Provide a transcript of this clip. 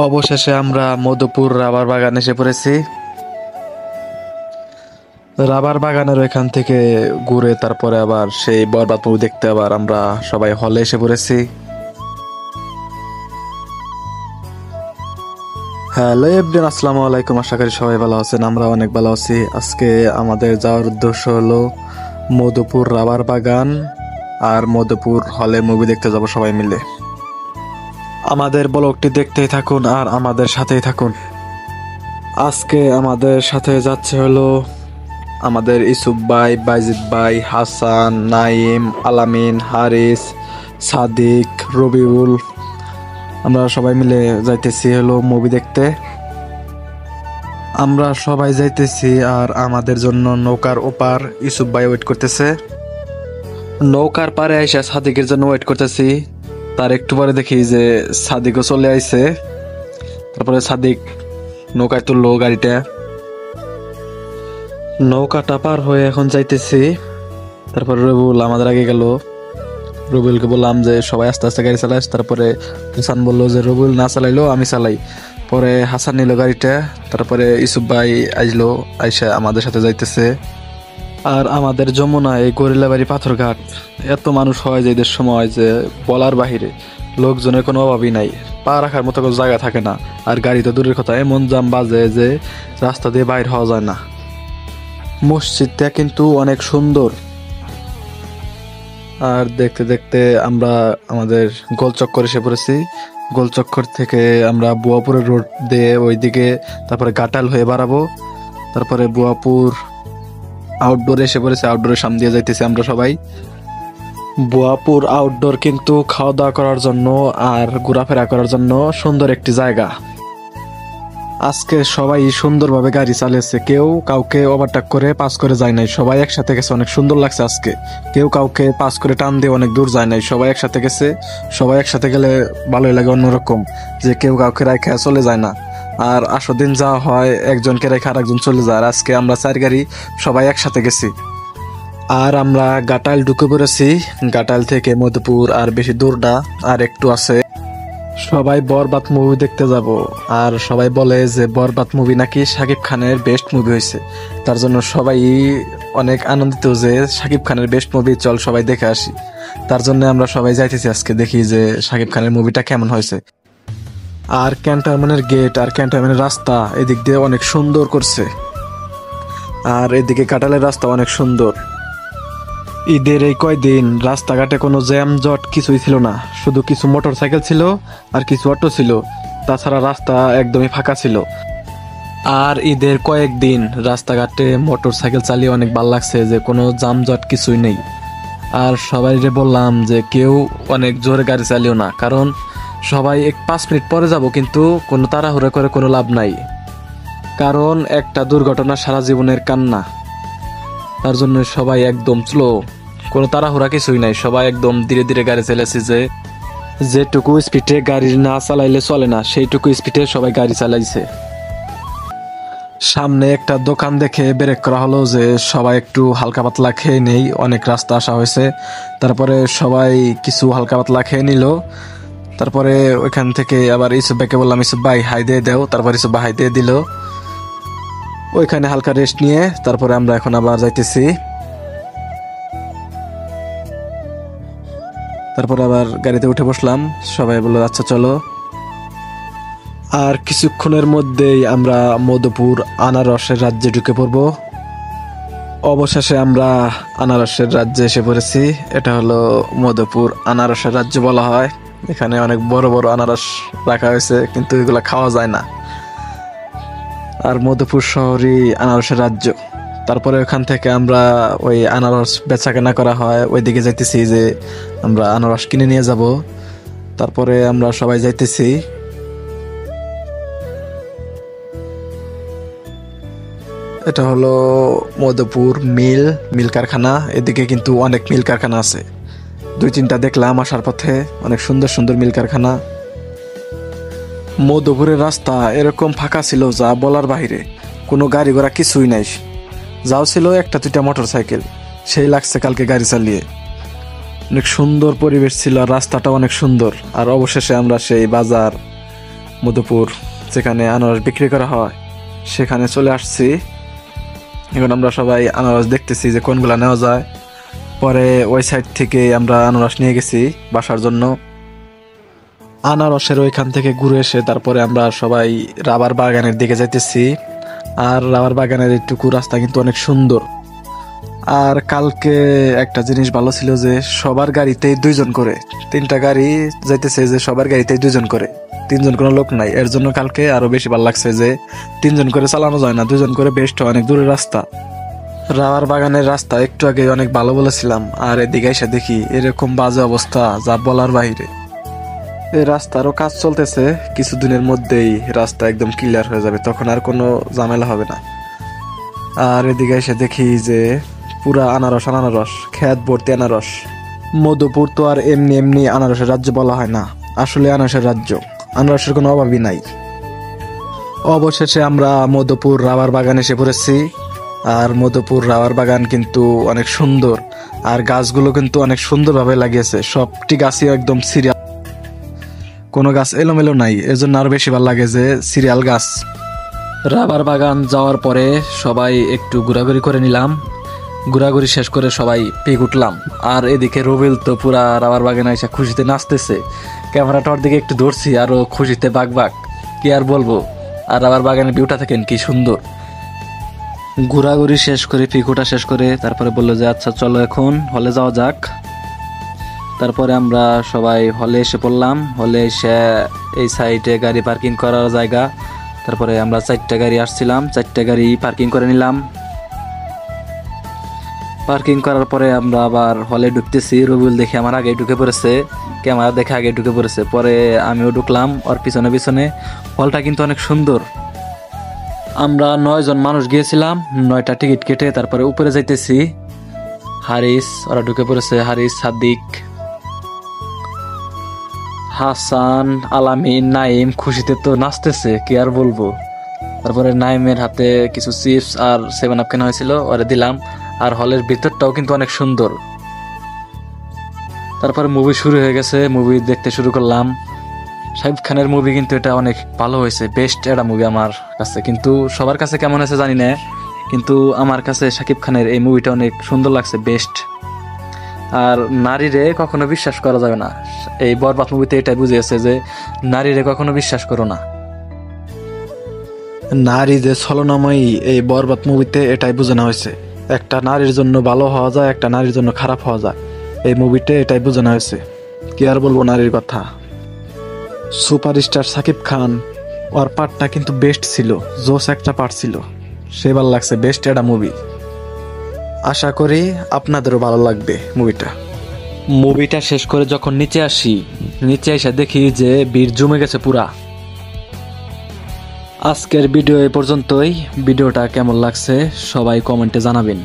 অবশেষে আমরা মধুপুর রাবার বাগানে এসে পড়েছি। রাবার বাগানের ওইখান থেকে ঘুরে তারপরে আবার সেই বরবাদ মুভি দেখতে আবার আমরা সবাই হলে এসে পড়েছি। হ্যালো এভরিওয়ান, আসসালামু আলাইকুম। আশা করি সবাই ভালো আছেন, আমরা অনেক ভালো আছি। আজকে আমাদের যাওয়ার উদ্দেশ্য হলো মধুপুর রাবার বাগান আর মধুপুর হলে মুভি দেখতে যাব সবাই মিলে। আমাদের ব্লগটি দেখতেই থাকুন আর আমাদের সাথেই থাকুন। আজকে আমাদের সাথে যাচ্ছে হলো আমাদের ইসুফ ভাই, বাইজিদ ভাই, হাসান, নাইম, আলামিন, হারিস, সাদিক, রবিউল। আমরা সবাই মিলে যাইতেছি হলো মুভি দেখতে। আমরা সবাই যাইতেছি আর আমাদের জন্য নৌকার ওপার ইসুফ ভাই ওয়েট করতেছে। নৌকার পারে আইসা সাদিকের জন্য ওয়েট করতেছি। তার একটু পরে দেখি যে সাদিকও চলে আইছে। তারপরে সাদিক নৌকায় তুললো গাড়িটা। নৌকাটা পার হয়ে এখন যাইতেছি। তারপরে রবিউল আমাদের আগে গেল। রবিউলকে বললাম যে সবাই আস্তে আস্তে গাড়ি চালাইস। তারপরে হাসান বললো যে রবিউল না চালাইলো আমি চালাই। পরে হাসান নিল গাড়িটা। তারপরে ইসুফ ভাই আইলো, আইসা আমাদের সাথে যাইতেছে। আর আমাদের যমুনা এই গরিলাবাড়ি পাথরঘাট এত মানুষ হয় যে এদের সময় যে বলার বাহিরে, লোকজনের কোনো অভাবই নাই, পা রাখার মতো কোনো জায়গা থাকে না। আর গাড়ি তো দূরের কথা, এমন জাম বাজে যে রাস্তা দিয়ে বাইর হওয়া যায় না। মসজিদটা কিন্তু অনেক সুন্দর। আর দেখতে দেখতে আমরা আমাদের গোলচক্কর এসে পড়েছি। গোলচক্কর থেকে আমরা বুয়াপুরের রোড দিয়ে ওইদিকে তারপরে ঘাটাল হয়ে বাড়াবো। তারপরে বুয়াপুর আউটডোরে এসে পড়েছে। আউটডোরের সামনে দিয়ে যাইতেছি আমরা সবাই। বুয়াপুর আউটডোর কিন্তু খাওয়া দাওয়া করার জন্য আর ঘোরাফেরা করার জন্য সুন্দর একটি জায়গা। আজকে সবাই সুন্দরভাবে গাড়ি চালিয়েছে, কেউ কাউকে ওভারটেক করে পাস করে যায় নাই, সবাই একসাথে গেছে। অনেক সুন্দর লাগছে আজকে। কেউ কাউকে পাস করে টান দিয়ে অনেক দূর যায় নাই, সবাই একসাথে গেছে। সবাই একসাথে গেলে ভালোই লাগে, অন্যরকম যে কেউ কাউকে রাখা চলে যায় না। আর আসো দিন যা হয় একজনকে রেখে আর একজন চলে যায়। আর আজকে আমরা 4 গাড়ি সবাই একসাথে গেছি। আর আমরা ঘাটাল ঢুকে পড়েছি। ঘাটাল থেকে মধুপুর আর বেশি দূর না, আর একটু আছে। সবাই বরবাদ মুভি দেখতে যাব। আর সবাই বলে যে বরবাদ মুভি নাকি শাকিব খানের বেস্ট মুভি হয়েছে। তার জন্য সবাই অনেক আনন্দিত যে শাকিব খানের বেস্ট মুভি, চল সবাই দেখে আসি। তার জন্য আমরা সবাই যাইতেছি আজকে, দেখি যে শাকিব খানের মুভিটা কেমন হয়েছে। আর ক্যান্টনমেন্টের গেট আর ক্যান্টনমেন্টের রাস্তা এদিক দিয়ে অনেক সুন্দর করছে। আর এদিকে কাটালের রাস্তা অনেক সুন্দর। ঈদের এই কয়দিন রাস্তাঘাটে কোনো জ্যাম জট কিছুই ছিল না, শুধু কিছু মোটর সাইকেল ছিল আর কিছু অটো ছিল। তাছাড়া রাস্তা একদমই ফাঁকা ছিল। আর ঈদের কয়েকদিন রাস্তাঘাটে মোটর সাইকেল চালিয়ে অনেক ভালো লাগছে যে কোনো যানজট কিছুই নেই। আর সবাই বললাম যে কেউ অনেক জোরে গাড়ি চালিও না, কারণ সবাই 5 মিনিট পরে যাব, কিন্তু কোনো তাড়াহুড়ো করে কোনো লাভ নাই, কারণ একটা দুর্ঘটনা সারা জীবনের কান্না। তার জন্য সবাই একদম স্লো, কোনো তাড়াহুড়া কিছুই নাই, সবাই একদম ধীরে ধীরে গাড়ি চালাইছে। যেটুকু স্পিডে গাড়ি না চালাইলে চলে না, সেইটুকু স্পিডে সবাই গাড়ি চালাইছে। সামনে একটা দোকান দেখে ব্রেক করা হলো যে সবাই একটু হালকা পাতলা খেয়ে নেই, অনেক রাস্তা আসা হয়েছে। তারপরে সবাই কিছু হালকা পাতলা খেয়ে নিল। তারপরে ওইখান থেকে আবার ইসুফ ভাইকে বললাম, ইসুফ ভাই হাই দিয়ে দাও। তারপর ইসুফ ভাই হাই দিয়ে দিল। ওইখানে হালকা রেস্ট নিয়ে তারপরে আমরা এখন আবার যাইতেছি। তারপরে আবার গাড়িতে উঠে বসলাম, সবাই বললো আচ্ছা চলো। আর কিছুক্ষণের মধ্যেই আমরা মধুপুর আনারসের রাজ্যে ঢুকে পড়বো। অবশেষে আমরা আনারসের রাজ্যে এসে পড়েছি। এটা হলো মধুপুর আনারসের রাজ্য বলা হয়। এখানে অনেক বড় বড় আনারস রাখা হয়েছে, কিন্তু এগুলা খাওয়া যায় না। আর মধুপুর শহরই আনারসের রাজ্য। তারপরে ওখান থেকে আমরা ওই আনারস বেচা কেনা করা হয়, ওইদিকে যাইতেছি যে আমরা আনারস কিনে নিয়ে যাব। তারপরে আমরা সবাই যাইতেছি। এটা হলো মধুপুর মিল কারখানা। এদিকে কিন্তু অনেক মিল কারখানা আছে, 2-3টা দেখলাম আসার পথে, অনেক সুন্দর সুন্দর মিল কারখানা। মধুপুরের রাস্তা এরকম ফাঁকা ছিল যা বলার বাহিরে, কোনো গাড়ি ঘোড়া কিছুই নাই। যাও ছিল 1-2টা মোটর সাইকেল, সেই লাগছে কালকে গাড়ি চালিয়ে। অনেক সুন্দর পরিবেশ ছিল আর রাস্তাটা অনেক সুন্দর। আর অবশেষে আমরা সেই বাজার মধুপুর, যেখানে আনারস বিক্রি করা হয়, সেখানে চলে আসছি। এখন আমরা সবাই আনারস দেখতেছি যে কোনগুলা নেওয়া যায়। পরে ওই সাইড থেকে আমরা আনারস নিয়ে গেছি বাসার জন্য। আনারসের ওইখান থেকে ঘুরে এসে তারপরে আমরা সবাই রাবার বাগানের দিকে যাইতেছি। আর রাবার বাগানের এইটুকু রাস্তা কিন্তু অনেক সুন্দর। আর কালকে একটা জিনিস ভালো ছিল যে সবার গাড়িতেই 2 জন করে, 3টা গাড়ি যাইতেছে, যে সবার গাড়িতেই 2 জন করে, 3 জন কোনো লোক নাই। এর জন্য কালকে আরো বেশি ভালো লাগছে যে 3 জন করে চালানো যায় না, 2 জন করে বেস্ট, অনেক দূরের রাস্তা। রাবার বাগানের রাস্তা একটু আগে অনেক ভালো বলেছিলাম, আর এদিকে এসে দেখি এরকম বাজে অবস্থা যা বলার বাইরে। এই রাস্তারও কাজ চলতেছে, কিছুদিনের মধ্যেই রাস্তা একদম ক্লিয়ার হয়ে যাবে, তখন আর কোনো ঝামেলা হবে না। আর এদিকে এসে দেখি যে পুরা আনারস আনারস, খেত ভর্তি আনারস। মধুপুর তো আর এমনি এমনি আনারসের রাজ্য বলা হয় না, আসলে আনারসের রাজ্য, আনারসের কোনো অভাবই নাই। অবশেষে আমরা মধুপুর রাবার বাগানে এসে পড়েছি। আর মধুপুর রাবার বাগান কিন্তু অনেক সুন্দর, আর গাছগুলো কিন্তু অনেক সুন্দরভাবে লাগিয়েছে, সবটি গাছই একদম সিরিয়াল, কোনো গাছ এলোমেলো নাই, এজন্য আরো বেশি ভালো লাগে যে সিরিয়াল গাছ। রাবার বাগান যাওয়ার পরে সবাই একটু ঘোরাঘুরি করে নিলাম, ঘোরাঘুরি শেষ করে সবাই পিক উঠলাম। আর এদিকে রবিল তো পুরা রাবার বাগানে এসে খুশিতে নাচতেছে, ক্যামেরাটার দিকে একটু ধরছি আরো খুশিতে বাগ বাগ, কি আর বলবো। আর রাবার বাগানের ভিউটা দেখেন কি সুন্দর। ঘোরাঘুরি শেষ করে পিক উঠা শেষ করে তারপরে বললো যে আচ্ছা চলো এখন হলে যাওয়া যাক। তারপরে আমরা সবাই হলে এসে পড়লাম। হলে এসে এই সাইডে গাড়ি পার্কিং করার জায়গা, তারপরে আমরা 4টা গাড়ি আসছিলাম, 4টা গাড়ি পার্কিং করে নিলাম। পার্কিং করার পরে আমরা আবার হলে ঢুকতেছি। রবিউল দেখে আমার আগে ঢুকে পড়েছে, ক্যামেরা দেখে আগে ঢুকে পড়েছে, পরে আমিও ঢুকলাম ওর পিছনে পিছনে। হলটা কিন্তু অনেক সুন্দর। আমরা 9 জন মানুষ গিয়েছিলাম, 9টা টিকিট কেটে তারপরে উপরে যাইতেছি। হারিস ওরা ঢুকে পড়েছে, হারিস, সাদিক, হাসান, আলামিন, নাইম খুশিতে তো নাচতেছে, কি আর বলবো। তারপরে নাইমের হাতে কিছু চিপস আর 7 আপ কেনা হয়েছিল, ওরে দিলাম। আর হলের ভিতরটাও কিন্তু অনেক সুন্দর। তারপরে মুভি শুরু হয়ে গেছে, মুভি দেখতে শুরু করলাম। শাকিব খানের মুভি কিন্তু এটা অনেক ভালো হয়েছে, বেস্ট একটা মুভি আমার কাছে। কিন্তু সবার কাছে কেমন হয়েছে জানি না, কিন্তু আমার কাছে শাকিব খানের এই মুভিটা অনেক সুন্দর লাগছে, বেস্ট। আর নারীরে কখনো বিশ্বাস করা যাবে না, এই বরবাদ মুভিতে এটাই বুঝিয়েছে যে নারীরে কখনো বিশ্বাস করো না। নারী যে ছলনাময়ী এই বরবাদ মুভিতে এটাই বোঝানো হয়েছে। একটা নারীর জন্য ভালো হওয়া যায়, একটা নারীর জন্য খারাপ হওয়া যায়, এই মুভিতে এটাই বোঝানো হয়েছে। কি আর বলবো নারীর কথা। সুপারস্টার শাকিব খান, ওর পার্টটা কিন্তু বেস্ট ছিল, জোস একটা পার্ট ছিল, সে ভালো লাগছে, বেস্ট একটা মুভি। আশা করি আপনাদেরও ভালো লাগবে মুভিটা। মুভিটা শেষ করে যখন নিচে আসি, নিচে এসে দেখি যে ভিড় জমে গেছে পুরা। আজকের ভিডিও এ পর্যন্তই। ভিডিওটা কেমন লাগছে সবাই কমেন্টে জানাবেন।